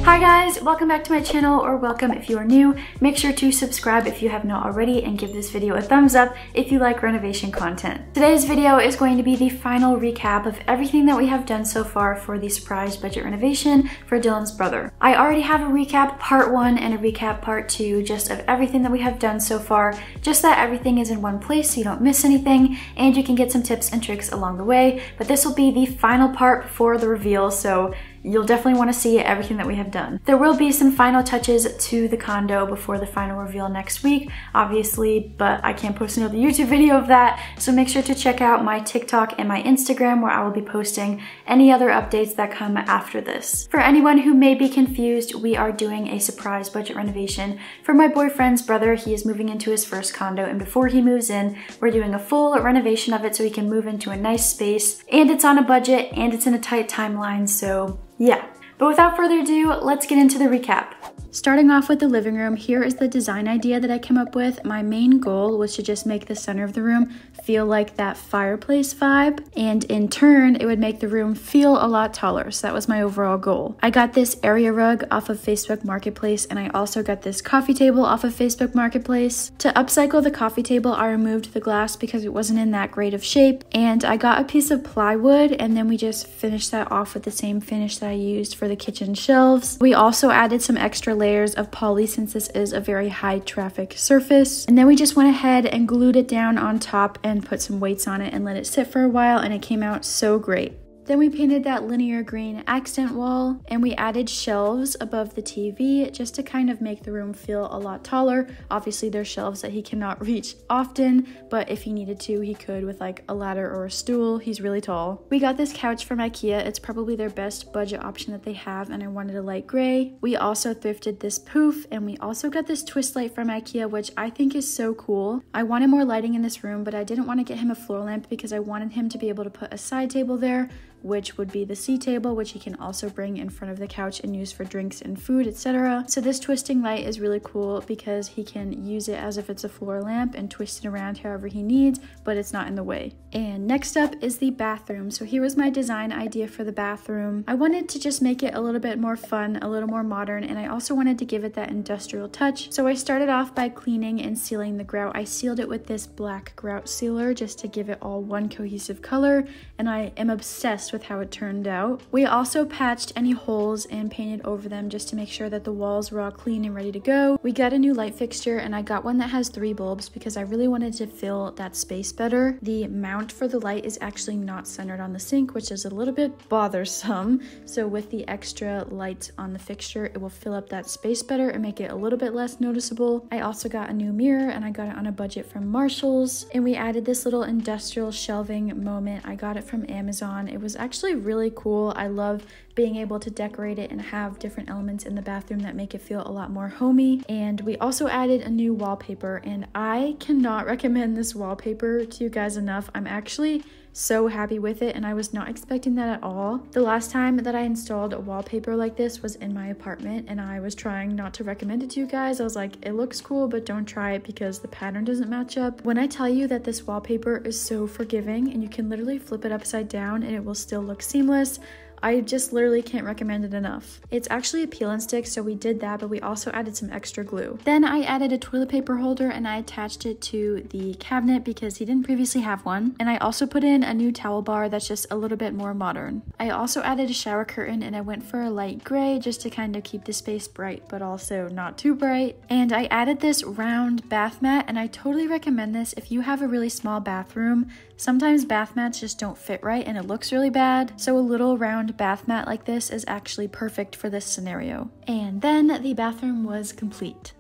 Hi guys, welcome back to my channel, or welcome if you are new. Make sure to subscribe if you have not already and give this video a thumbs up if you like renovation content. Today's video is going to be the final recap of everything that we have done so far for the surprise budget renovation for Dylan's brother. I already have a recap part 1 and a recap part 2 just of everything that we have done so far, just that everything is in one place so you don't miss anything and you can get some tips and tricks along the way. But this will be the final part before the reveal, so you'll definitely want to see everything that we have done. There will be some final touches to the condo before the final reveal next week, obviously, but I can't post another YouTube video of that, so make sure to check out my TikTok and my Instagram where I will be posting any other updates that come after this. For anyone who may be confused, we are doing a surprise budget renovation for my boyfriend's brother. He is moving into his first condo, and before he moves in, we're doing a full renovation of it so he can move into a nice space, and it's on a budget and it's in a tight timeline, so yeah. But without further ado, let's get into the recap. Starting off with the living room, here is the design idea that I came up with. My main goal was to just make the center of the room feel like that fireplace vibe, and in turn, it would make the room feel a lot taller. So that was my overall goal. I got this area rug off of Facebook Marketplace, and I also got this coffee table off of Facebook Marketplace. To upcycle the coffee table, I removed the glass because it wasn't in that great of shape, and I got a piece of plywood, and then we just finished that off with the same finish that I used for the kitchen shelves. We also added some extra layers of poly since this is a very high traffic surface, and then we just went ahead and glued it down on top and put some weights on it and let it sit for a while, and it came out so great. Then we painted that linear green accent wall, and we added shelves above the TV just to kind of make the room feel a lot taller. Obviously there's shelves that he cannot reach often, but if he needed to, he could with like a ladder or a stool. He's really tall. We got this couch from IKEA. It's probably their best budget option that they have, and I wanted a light gray. We also thrifted this poof, and we also got this twist light from IKEA, which I think is so cool. I wanted more lighting in this room, but I didn't want to get him a floor lamp because I wanted him to be able to put a side table there, which would be the C table, which he can also bring in front of the couch and use for drinks and food, etc. So this twisting light is really cool because he can use it as if it's a floor lamp and twist it around however he needs, but it's not in the way. And next up is the bathroom. So here was my design idea for the bathroom. I wanted to just make it a little bit more fun, a little more modern, and I also wanted to give it that industrial touch. So I started off by cleaning and sealing the grout. I sealed it with this black grout sealer just to give it all one cohesive color, and I am obsessed with how it turned out. We also patched any holes and painted over them just to make sure that the walls were all clean and ready to go. We got a new light fixture, and I got one that has 3 bulbs because I really wanted to fill that space better. The mount for the light is actually not centered on the sink, which is a little bit bothersome. So with the extra light on the fixture, it will fill up that space better and make it a little bit less noticeable. I also got a new mirror, and I got it on a budget from Marshall's, and we added this little industrial shelving moment. I got it from Amazon. It was actually really cool. I love being able to decorate it and have different elements in the bathroom that make it feel a lot more homey. And we also added a new wallpaper, and I cannot recommend this wallpaper to you guys enough. I'm actually so happy with it, and I was not expecting that at all. The last time that I installed a wallpaper like this was in my apartment, and I was trying not to recommend it to you guys. I was like, it looks cool, but don't try it because the pattern doesn't match up. When I tell you that this wallpaper is so forgiving and you can literally flip it upside down and it will still look seamless, I just literally can't recommend it enough. It's actually a peel and stick, so we did that, but we also added some extra glue. Then I added a toilet paper holder, and I attached it to the cabinet because he didn't previously have one. And I also put in a new towel bar that's just a little bit more modern. I also added a shower curtain, and I went for a light gray just to kind of keep the space bright, but also not too bright. And I added this round bath mat, and I totally recommend this if you have a really small bathroom. Sometimes bath mats just don't fit right and it looks really bad, so a little round bath mat like this is actually perfect for this scenario. And then the bathroom was complete.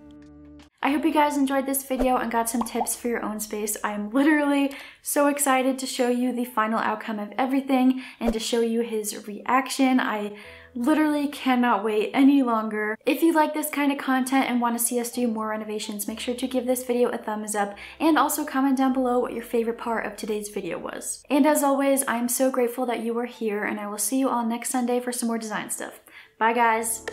I hope you guys enjoyed this video and got some tips for your own space. I am literally so excited to show you the final outcome of everything and to show you his reaction. I literally cannot wait any longer. If you like this kind of content and want to see us do more renovations, make sure to give this video a thumbs up and also comment down below what your favorite part of today's video was. And as always, I am so grateful that you were here, and I will see you all next Sunday for some more design stuff. Bye guys!